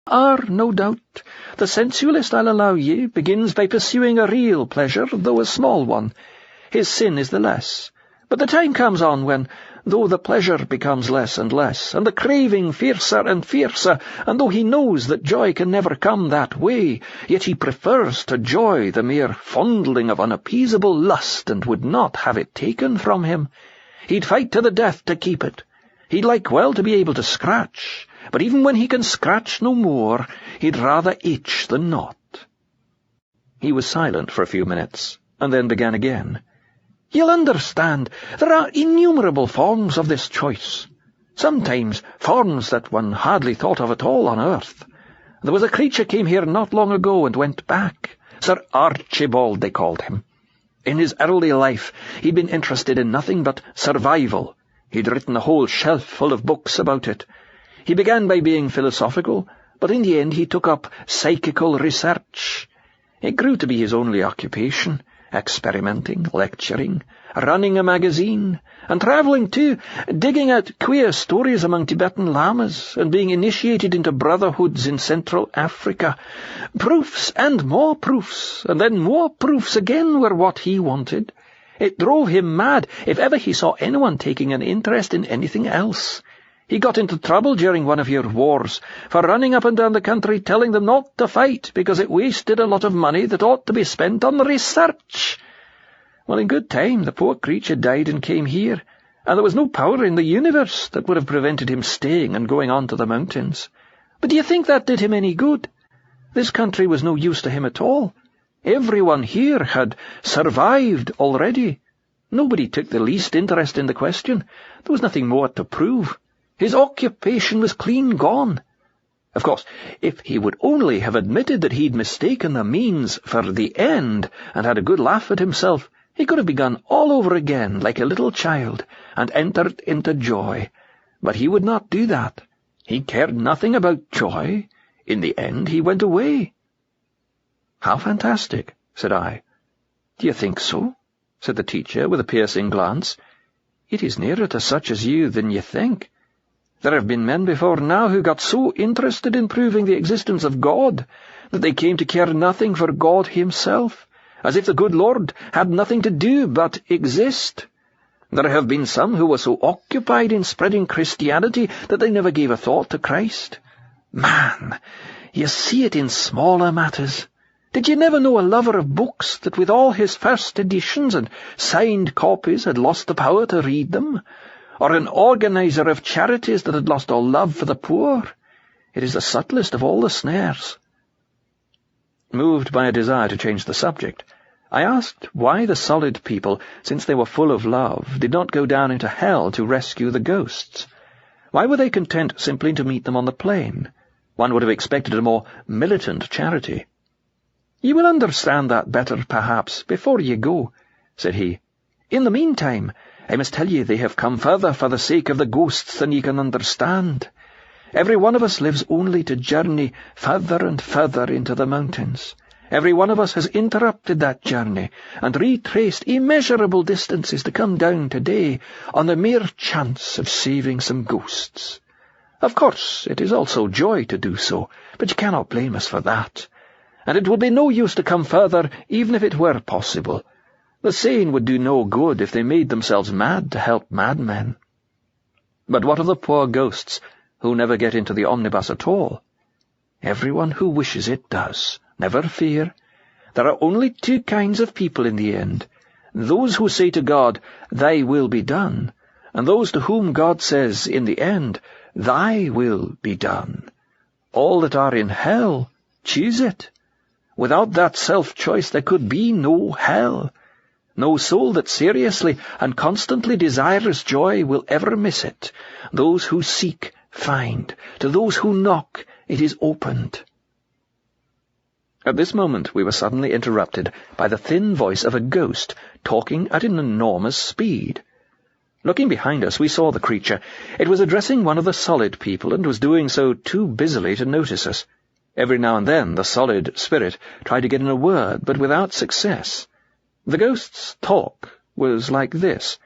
are, no doubt. The sensualist, I'll allow ye, begins by pursuing a real pleasure, though a small one. His sin is the less. But the time comes on when, though the pleasure becomes less and less, and the craving fiercer and fiercer, and though he knows that joy can never come that way, yet he prefers to joy the mere fondling of unappeasable lust, and would not have it taken from him. He'd fight to the death to keep it. He'd like well to be able to scratch, but even when he can scratch no more, he'd rather itch than not. He was silent for a few minutes, and then began again. You'll understand, there are innumerable forms of this choice. Sometimes forms that one hardly thought of at all on earth. There was a creature came here not long ago and went back. Sir Archibald, they called him. In his early life, he'd been interested in nothing but survival. He'd written a whole shelf full of books about it. He began by being philosophical, but in the end he took up psychical research. It grew to be his only occupation, experimenting, lecturing, running a magazine, and travelling too, digging out queer stories among Tibetan lamas, and being initiated into brotherhoods in Central Africa. Proofs and more proofs, and then more proofs again were what he wanted. It drove him mad if ever he saw anyone taking an interest in anything else. He got into trouble during one of your wars for running up and down the country telling them not to fight because it wasted a lot of money that ought to be spent on research. Well, in good time, the poor creature died and came here, and there was no power in the universe that would have prevented him staying and going on to the mountains. But do you think that did him any good? This country was no use to him at all. Everyone here had survived already. Nobody took the least interest in the question. There was nothing more to prove. His occupation was clean gone. Of course, if he would only have admitted that he'd mistaken the means for the end and had a good laugh at himself, he could have begun all over again like a little child and entered into joy. But he would not do that. He cared nothing about joy. In the end, he went away. How fantastic, said I. Do you think so? Said the teacher with a piercing glance. It is nearer to such as you than you think. There have been men before now who got so interested in proving the existence of God that they came to care nothing for God himself, as if the good Lord had nothing to do but exist. There have been some who were so occupied in spreading Christianity that they never gave a thought to Christ. Man, you see it in smaller matters. Did you never know a lover of books that with all his first editions and signed copies had lost the power to read them? Or an organizer of charities that had lost all love for the poor? It is the subtlest of all the snares. Moved by a desire to change the subject, I asked why the solid people, since they were full of love, did not go down into hell to rescue the ghosts. Why were they content simply to meet them on the plain? One would have expected a more militant charity. "You will understand that better, perhaps, before you go," said he. "In the meantime, I must tell you they have come further for the sake of the ghosts than you can understand. Every one of us lives only to journey further and further into the mountains. Every one of us has interrupted that journey and retraced immeasurable distances to come down today on the mere chance of saving some ghosts. Of course, it is also joy to do so, but you cannot blame us for that. And it would be no use to come further even if it were possible. The sane would do no good if they made themselves mad to help madmen. But what of the poor ghosts who never get into the omnibus at all? Everyone who wishes it does. Never fear. There are only two kinds of people in the end. Those who say to God, "Thy will be done," and those to whom God says, in the end, "Thy will be done." All that are in hell choose it. Without that self-choice there could be no hell. No soul that seriously and constantly desires joy will ever miss it. Those who seek, find. To those who knock, it is opened. At this moment we were suddenly interrupted by the thin voice of a ghost talking at an enormous speed. Looking behind us, we saw the creature. It was addressing one of the solid people, and was doing so too busily to notice us. Every now and then the solid spirit tried to get in a word, but without success. The ghost's talk was like this.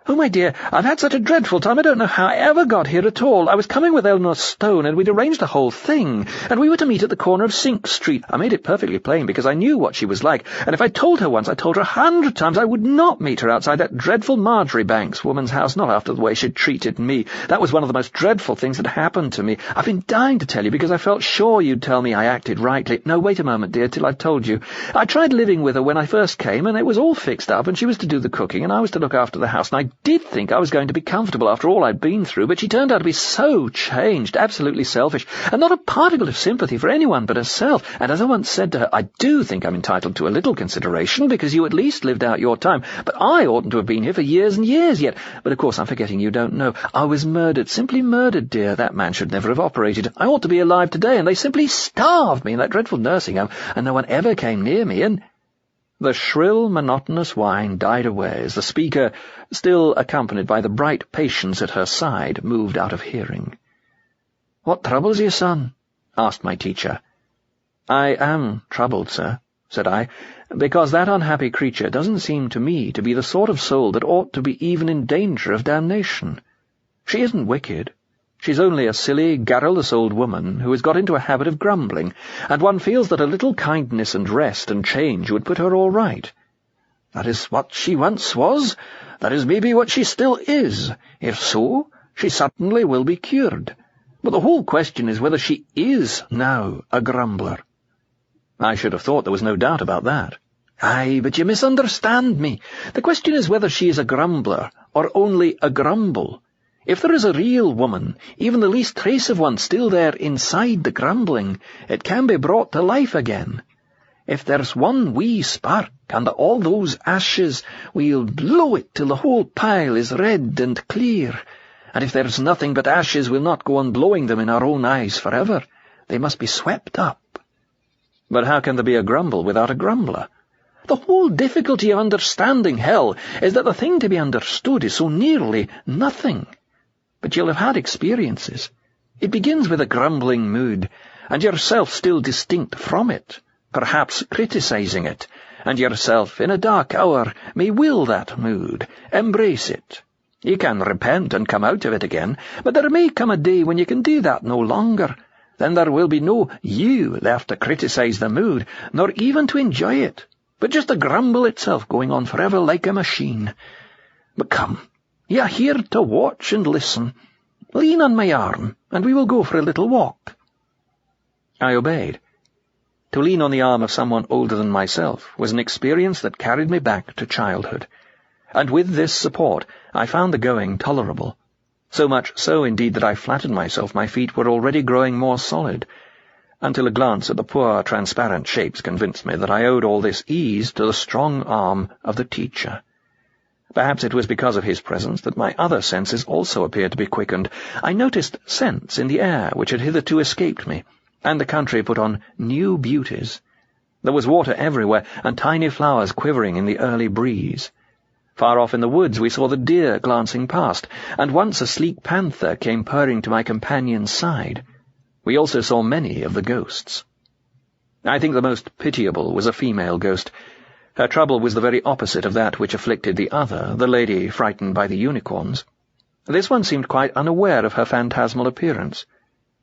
"Oh, my dear, I've had such a dreadful time. I don't know how I ever got here at all. I was coming with Eleanor Stone, and we'd arranged the whole thing, and we were to meet at the corner of Sink Street. I made it perfectly plain because I knew what she was like, and if I told her once, I told her 100 times I would not meet her outside that dreadful Marjorie Banks woman's house, not after the way she'd treated me. That was one of the most dreadful things that happened to me. I've been dying to tell you because I felt sure you'd tell me I acted rightly. No, wait a moment, dear, till I've told you. I tried living with her when I first came, and it was all fixed up, and she was to do the cooking, and I was to look after the house, and I did think I was going to be comfortable after all I'd been through, but she turned out to be so changed, absolutely selfish, and not a particle of sympathy for anyone but herself. And as I once said to her, I do think I'm entitled to a little consideration, because you at least lived out your time, but I oughtn't to have been here for years and years yet. But of course I'm forgetting you don't know. I was murdered, simply murdered, dear. That man should never have operated. I ought to be alive today, and they simply starved me in that dreadful nursing home, and no one ever came near me, and—" The shrill, monotonous whine died away as the speaker, still accompanied by the bright Patience at her side, moved out of hearing. "What troubles you, son?" asked my teacher. "I am troubled, sir," said I, "because that unhappy creature doesn't seem to me to be the sort of soul that ought to be even in danger of damnation. She isn't wicked. She's only a silly, garrulous old woman who has got into a habit of grumbling, and one feels that a little kindness and rest and change would put her all right. That is what she once was. That is maybe what she still is. If so, she certainly will be cured. But the whole question is whether she is now a grumbler." "I should have thought there was no doubt about that." "Aye, but you misunderstand me. The question is whether she is a grumbler or only a grumble. If there is a real woman, even the least trace of one still there inside the grumbling, it can be brought to life again. If there's one wee spark under all those ashes, we'll blow it till the whole pile is red and clear. And if there's nothing but ashes, we'll not go on blowing them in our own eyes forever. They must be swept up." "But how can there be a grumble without a grumbler?" "The whole difficulty of understanding hell is that the thing to be understood is so nearly nothing. But you'll have had experiences. It begins with a grumbling mood, and yourself still distinct from it, perhaps criticizing it, and yourself in a dark hour may will that mood, embrace it. You can repent and come out of it again, but there may come a day when you can do that no longer. Then there will be no you left to criticize the mood, nor even to enjoy it, but just the grumble itself going on forever like a machine. But come, you are here to watch and listen. Lean on my arm, and we will go for a little walk." I obeyed. To lean on the arm of someone older than myself was an experience that carried me back to childhood, and with this support I found the going tolerable, so much so indeed that I flattered myself my feet were already growing more solid, until a glance at the poor transparent shapes convinced me that I owed all this ease to the strong arm of the teacher. Perhaps it was because of his presence that my other senses also appeared to be quickened. I noticed scents in the air which had hitherto escaped me, and the country put on new beauties. There was water everywhere, and tiny flowers quivering in the early breeze. Far off in the woods we saw the deer glancing past, and once a sleek panther came purring to my companion's side. We also saw many of the ghosts. I think the most pitiable was a female ghost. Her trouble was the very opposite of that which afflicted the other, the lady frightened by the unicorns. This one seemed quite unaware of her phantasmal appearance.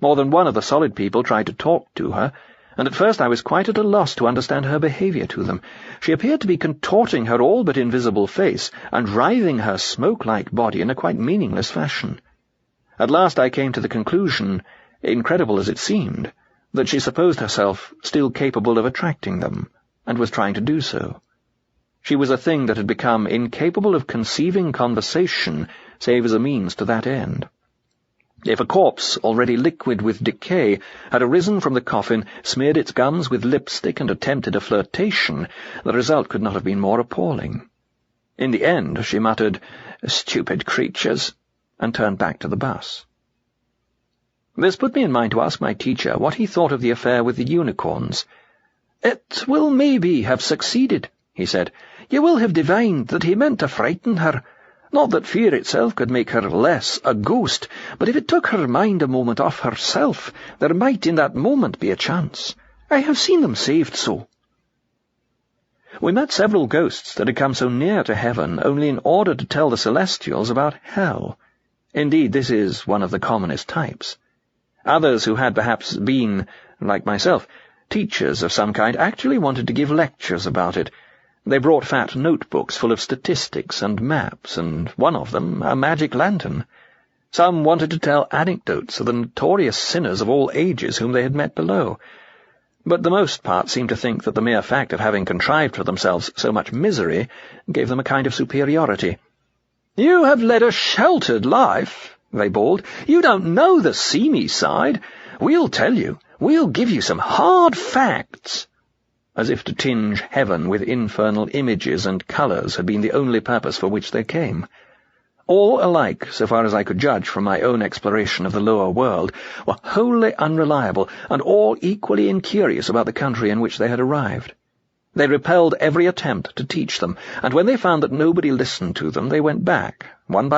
More than one of the solid people tried to talk to her, and at first I was quite at a loss to understand her behaviour to them. She appeared to be contorting her all but invisible face, and writhing her smoke-like body in a quite meaningless fashion. At last I came to the conclusion, incredible as it seemed, that she supposed herself still capable of attracting them, and was trying to do so. She was a thing that had become incapable of conceiving conversation save as a means to that end. If a corpse, already liquid with decay, had arisen from the coffin, smeared its gums with lipstick and attempted a flirtation, the result could not have been more appalling. In the end she muttered, "Stupid creatures," and turned back to the bus. This put me in mind to ask my teacher what he thought of the affair with the unicorns. "It will maybe have succeeded," he said. "You will have divined that he meant to frighten her. Not that fear itself could make her less a ghost, but if it took her mind a moment off herself, there might in that moment be a chance. I have seen them saved so." We met several ghosts that had come so near to heaven only in order to tell the Celestials about hell. Indeed, this is one of the commonest types. Others who had perhaps been, like myself, teachers of some kind, actually wanted to give lectures about it. They brought fat notebooks full of statistics and maps, and one of them a magic lantern. Some wanted to tell anecdotes of the notorious sinners of all ages whom they had met below. But the most part seemed to think that the mere fact of having contrived for themselves so much misery gave them a kind of superiority. "You have led a sheltered life," they bawled. "You don't know the seamy side. We'll tell you. We'll give you some hard facts." As if to tinge heaven with infernal images and colours had been the only purpose for which they came. All alike, so far as I could judge from my own exploration of the lower world, were wholly unreliable, and all equally incurious about the country in which they had arrived. They repelled every attempt to teach them, and when they found that nobody listened to them, they went back, one by